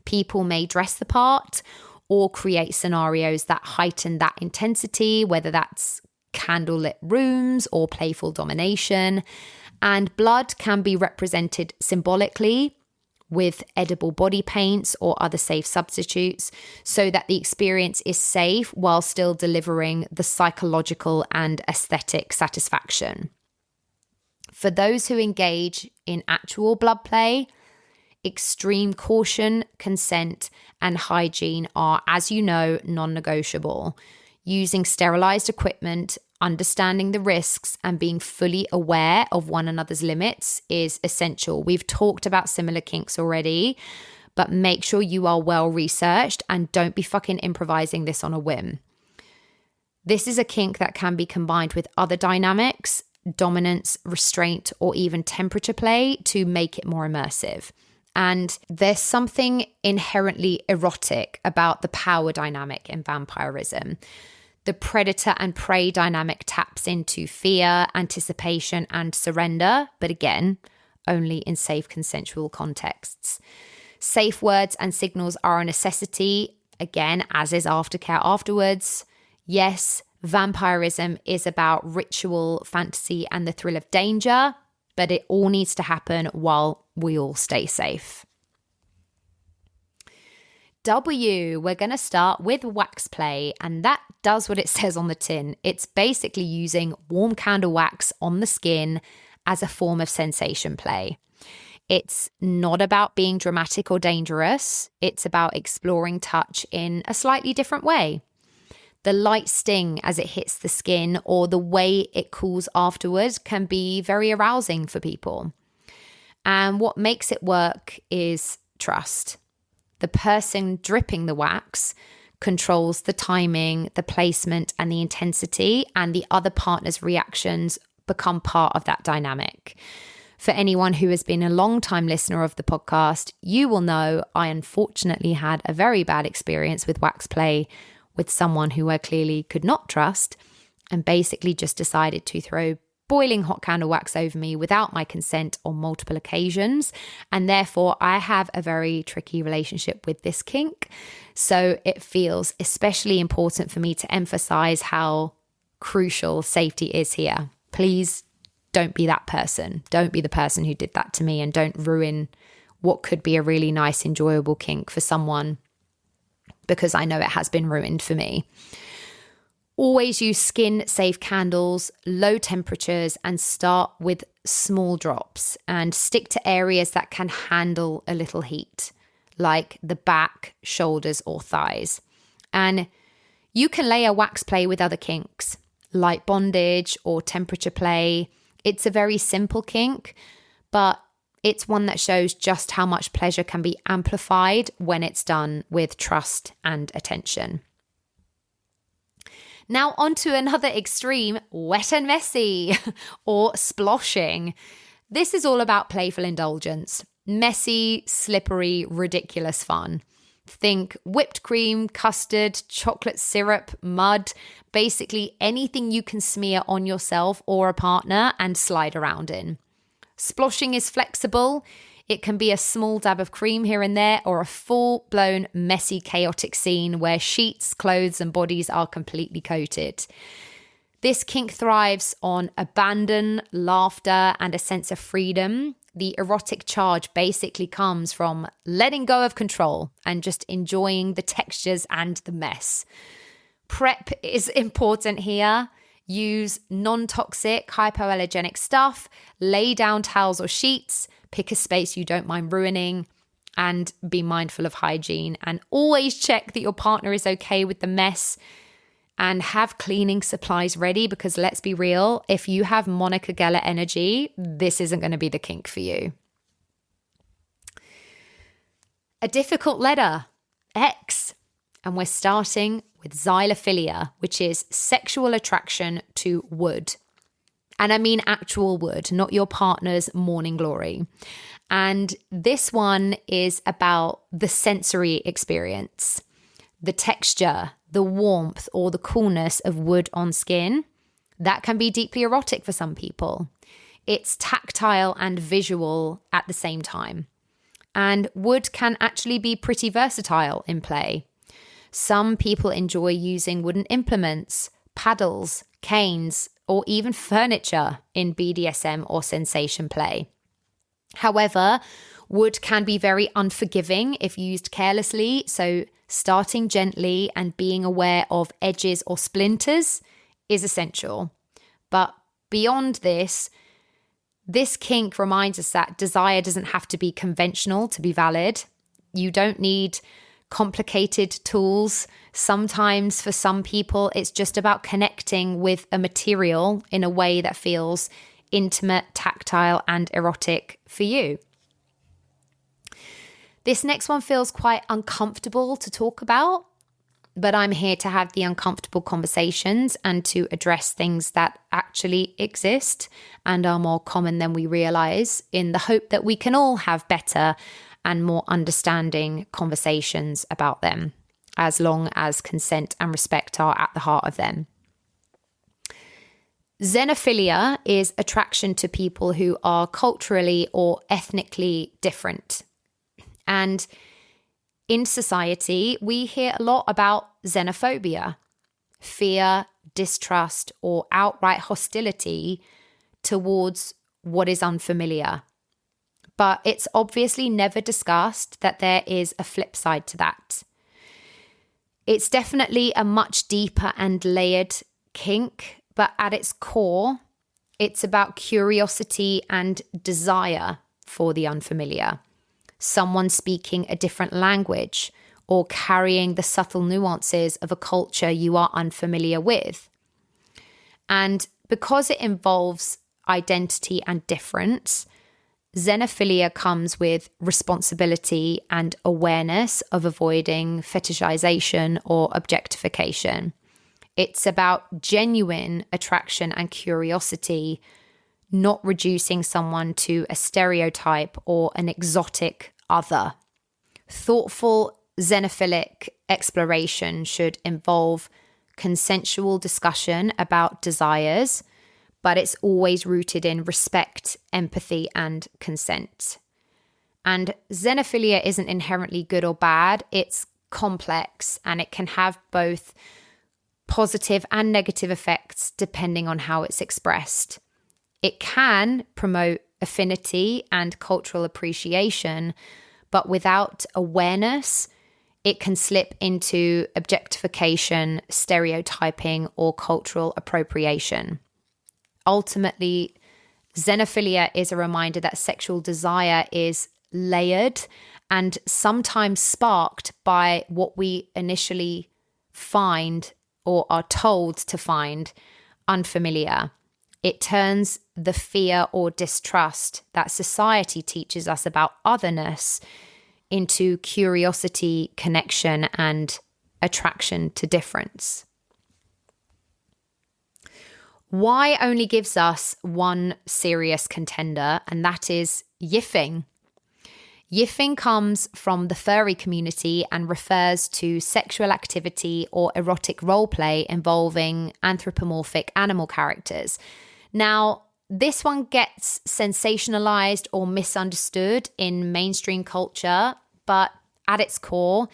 People may dress the part or create scenarios that heighten that intensity, whether that's candlelit rooms or playful domination. And blood can be represented symbolically with edible body paints or other safe substitutes so that the experience is safe while still delivering the psychological and aesthetic satisfaction. For those who engage in actual blood play, extreme caution, consent, and hygiene are, as you know, non-negotiable. Using sterilized equipment, understanding the risks, and being fully aware of one another's limits is essential. We've talked about similar kinks already, but make sure you are well researched and don't be fucking improvising this on a whim. This is a kink that can be combined with other dynamics, dominance, restraint, or even temperature play to make it more immersive. And there's something inherently erotic about the power dynamic in vampirism. The predator and prey dynamic taps into fear, anticipation, and surrender, but again, only in safe consensual contexts. Safe words and signals are a necessity, again, as is aftercare afterwards. Yes, vampirism is about ritual, fantasy, and the thrill of danger, but it all needs to happen while we all stay safe. We're going to start with wax play, and that does what it says on the tin. It's basically using warm candle wax on the skin as a form of sensation play. It's not about being dramatic or dangerous. It's about exploring touch in a slightly different way. The light sting as it hits the skin or the way it cools afterwards can be very arousing for people. And what makes it work is trust. The person dripping the wax controls the timing, the placement, and the intensity, and the other partner's reactions become part of that dynamic. For anyone who has been a long-time listener of the podcast, you will know I unfortunately had a very bad experience with wax play with someone who I clearly could not trust, and basically just decided to throw boiling hot candle wax over me without my consent on multiple occasions. And therefore, I have a very tricky relationship with this kink. So it feels especially important for me to emphasize how crucial safety is here. Please don't be that person. Don't be the person who did that to me, and don't ruin what could be a really nice, enjoyable kink for someone, because I know it has been ruined for me. Always use skin-safe candles, low temperatures, and start with small drops, and stick to areas that can handle a little heat, like the back, shoulders, or thighs. And you can layer wax play with other kinks, like bondage or temperature play. It's a very simple kink, but it's one that shows just how much pleasure can be amplified when it's done with trust and attention. Now on to another extreme, wet and messy, or sploshing. This is all about playful indulgence. Messy, slippery, ridiculous fun. Think whipped cream, custard, chocolate syrup, mud, basically anything you can smear on yourself or a partner and slide around in. Sploshing is flexible. It can be a small dab of cream here and there, or a full-blown, messy, chaotic scene where sheets, clothes, and bodies are completely coated. This kink thrives on abandon, laughter, and a sense of freedom. The erotic charge basically comes from letting go of control and just enjoying the textures and the mess. Prep is important here. Use non-toxic, hypoallergenic stuff, lay down towels or sheets, pick a space you don't mind ruining, and be mindful of hygiene. And always check that your partner is okay with the mess, and have cleaning supplies ready, because let's be real, if you have Monica Geller energy, this isn't going to be the kink for you. A difficult letter, X. And we're starting with xylophilia, which is sexual attraction to wood. And I mean actual wood, not your partner's morning glory. And this one is about the sensory experience, the texture, the warmth, or the coolness of wood on skin. That can be deeply erotic for some people. It's tactile and visual at the same time. And wood can actually be pretty versatile in play. Some people enjoy using wooden implements, paddles, canes, or even furniture in BDSM or sensation play. However, wood can be very unforgiving if used carelessly, so starting gently and being aware of edges or splinters is essential. But beyond this kink reminds us that desire doesn't have to be conventional to be valid. You don't need complicated tools. Sometimes for some people, it's just about connecting with a material in a way that feels intimate, tactile, and erotic for you. This next one feels quite uncomfortable to talk about, but I'm here to have the uncomfortable conversations and to address things that actually exist and are more common than we realize, in the hope that we can all have better and more understanding conversations about them, as long as consent and respect are at the heart of them. Xenophilia is attraction to people who are culturally or ethnically different. And in society, we hear a lot about xenophobia, fear, distrust, or outright hostility towards what is unfamiliar. But it's obviously never discussed that there is a flip side to that. It's definitely a much deeper and layered kink, but at its core, it's about curiosity and desire for the unfamiliar. Someone speaking a different language or carrying the subtle nuances of a culture you are unfamiliar with. And because it involves identity and difference, xenophilia comes with responsibility and awareness of avoiding fetishization or objectification. It's about genuine attraction and curiosity, not reducing someone to a stereotype or an exotic other. Thoughtful xenophilic exploration should involve consensual discussion about desires, but it's always rooted in respect, empathy, and consent. And xenophilia isn't inherently good or bad. It's complex, and it can have both positive and negative effects depending on how it's expressed. It can promote affinity and cultural appreciation, but without awareness, it can slip into objectification, stereotyping, or cultural appropriation. Ultimately, xenophilia is a reminder that sexual desire is layered and sometimes sparked by what we initially find or are told to find unfamiliar. It turns the fear or distrust that society teaches us about otherness into curiosity, connection, and attraction to difference. Y only gives us one serious contender, and that is yiffing. Yiffing comes from the furry community and refers to sexual activity or erotic roleplay involving anthropomorphic animal characters. Now, this one gets sensationalized or misunderstood in mainstream culture, but at its core,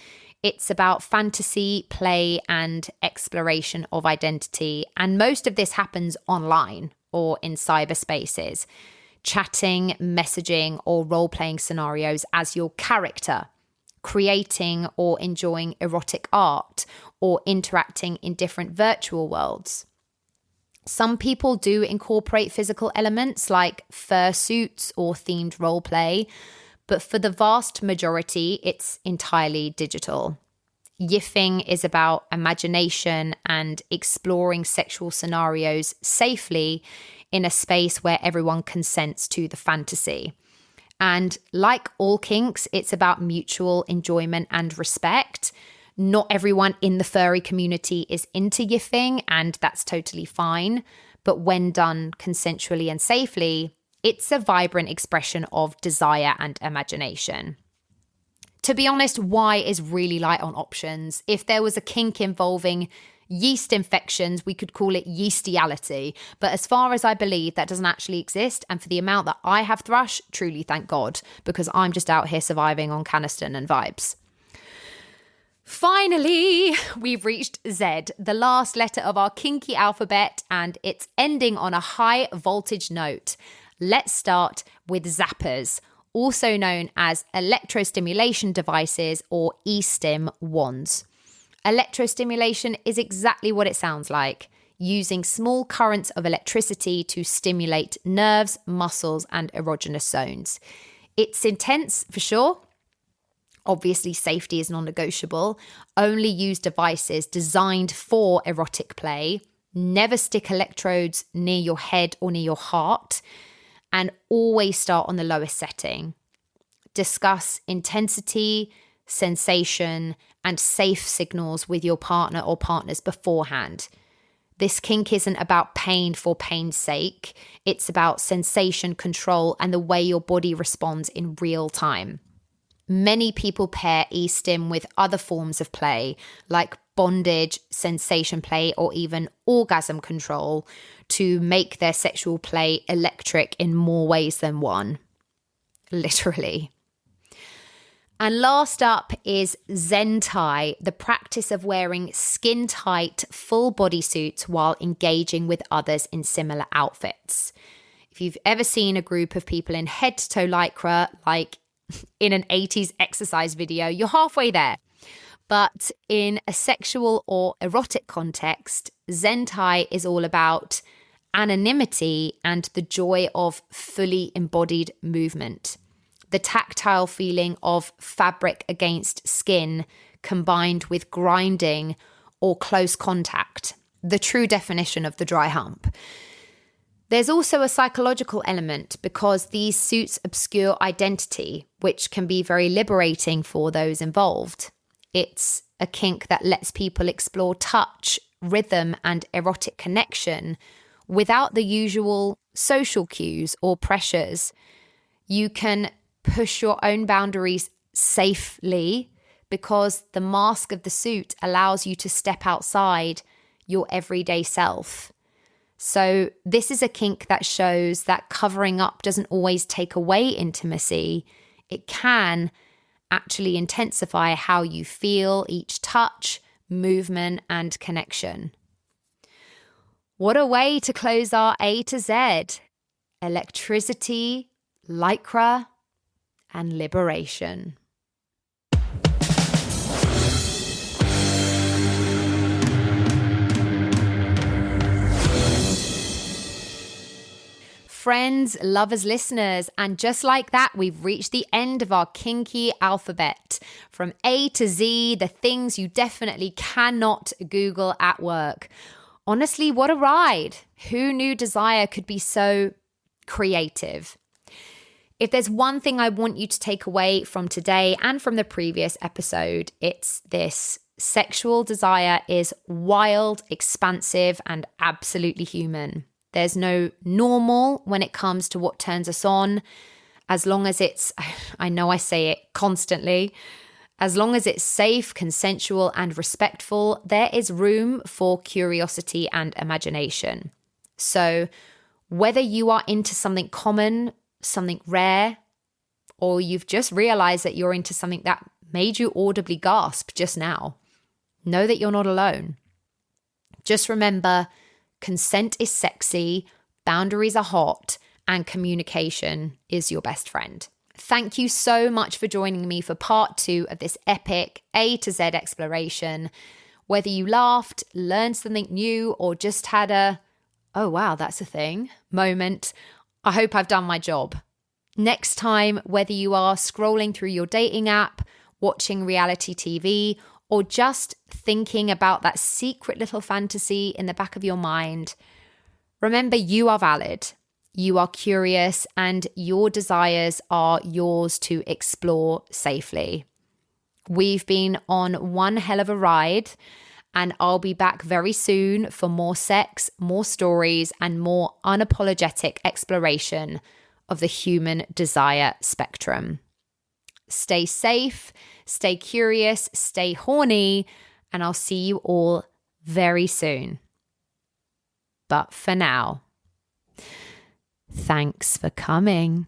it's about fantasy, play, and exploration of identity. And most of this happens online or in cyberspaces, chatting, messaging, or role-playing scenarios as your character, creating or enjoying erotic art, or interacting in different virtual worlds. Some people do incorporate physical elements like fursuits or themed roleplay, but for the vast majority, it's entirely digital. Yiffing is about imagination and exploring sexual scenarios safely in a space where everyone consents to the fantasy. And like all kinks, it's about mutual enjoyment and respect. Not everyone in the furry community is into yiffing, and that's totally fine. But when done consensually and safely, it's a vibrant expression of desire and imagination. To be honest, Y is really light on options. If there was a kink involving yeast infections, we could call it yeastiality. But as far as I believe, that doesn't actually exist. And for the amount that I have thrush, truly thank God, because I'm just out here surviving on Caniston and vibes. Finally, we've reached Z, the last letter of our kinky alphabet, and it's ending on a high voltage note. Let's start with zappers, also known as electrostimulation devices or e-stim wands. Electrostimulation is exactly what it sounds like, using small currents of electricity to stimulate nerves, muscles, and erogenous zones. It's intense for sure. Obviously, safety is non-negotiable. Only use devices designed for erotic play. Never stick electrodes near your head or near your heart. And always start on the lowest setting. Discuss intensity, sensation, and safe signals with your partner or partners beforehand. This kink isn't about pain for pain's sake. It's about sensation control and the way your body responds in real time. Many people pair e-stim with other forms of play, like bondage, sensation play, or even orgasm control, to make their sexual play electric in more ways than one. Literally. And last up is zentai, the practice of wearing skin-tight, full bodysuits while engaging with others in similar outfits. If you've ever seen a group of people in head-to-toe lycra, like in an 80s exercise video, you're halfway there. But in a sexual or erotic context, zentai is all about anonymity and the joy of fully embodied movement. The tactile feeling of fabric against skin combined with grinding or close contact, the true definition of the dry hump. There's also a psychological element because these suits obscure identity, which can be very liberating for those involved. It's a kink that lets people explore touch, rhythm, and erotic connection without the usual social cues, or pressures. You can push your own boundaries safely because the mask of the suit allows you to step outside your everyday self. So this is a kink that shows that covering up doesn't always take away intimacy. It can actually intensify how you feel each touch, movement, and connection. What a way to close our A to Z. Electricity, lycra, and liberation. Friends, lovers, listeners, and just like that, we've reached the end of our kinky alphabet. From A to Z, the things you definitely cannot Google at work. Honestly, what a ride. Who knew desire could be so creative? If there's one thing I want you to take away from today and from the previous episode, it's this. Sexual desire is wild, expansive, and absolutely human. There's no normal when it comes to what turns us on, as long as it's, I know I say it constantly, as long as it's safe, consensual, and respectful, there is room for curiosity and imagination. So whether you are into something common, something rare, or you've just realized that you're into something that made you audibly gasp just now, know that you're not alone. Just remember, consent is sexy, boundaries are hot, and communication is your best friend. Thank you so much for joining me for part 2 of this epic A to Z exploration. Whether you laughed, learned something new, or just had a, oh wow, that's a thing, moment, I hope I've done my job. Next time, whether you are scrolling through your dating app, watching reality TV, or just thinking about that secret little fantasy in the back of your mind, remember you are valid, you are curious, and your desires are yours to explore safely. We've been on one hell of a ride, and I'll be back very soon for more sex, more stories, and more unapologetic exploration of the human desire spectrum. Stay safe, stay curious, stay horny, and I'll see you all very soon. But for now, thanks for coming.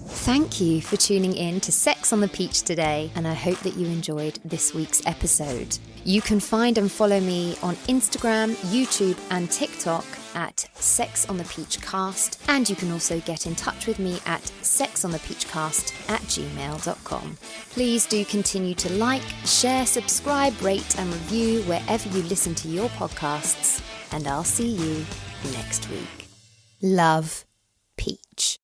Thank you for tuning in to Sex on the Peach today, and I hope that you enjoyed this week's episode. You can find and follow me on Instagram, YouTube, and TikTok at Sex on the Peach Cast, and you can also get in touch with me at sexonthepeachcast@gmail.com. Please do continue to like, share, subscribe, rate, and review wherever you listen to your podcasts, and I'll see you next week. Love, Peach.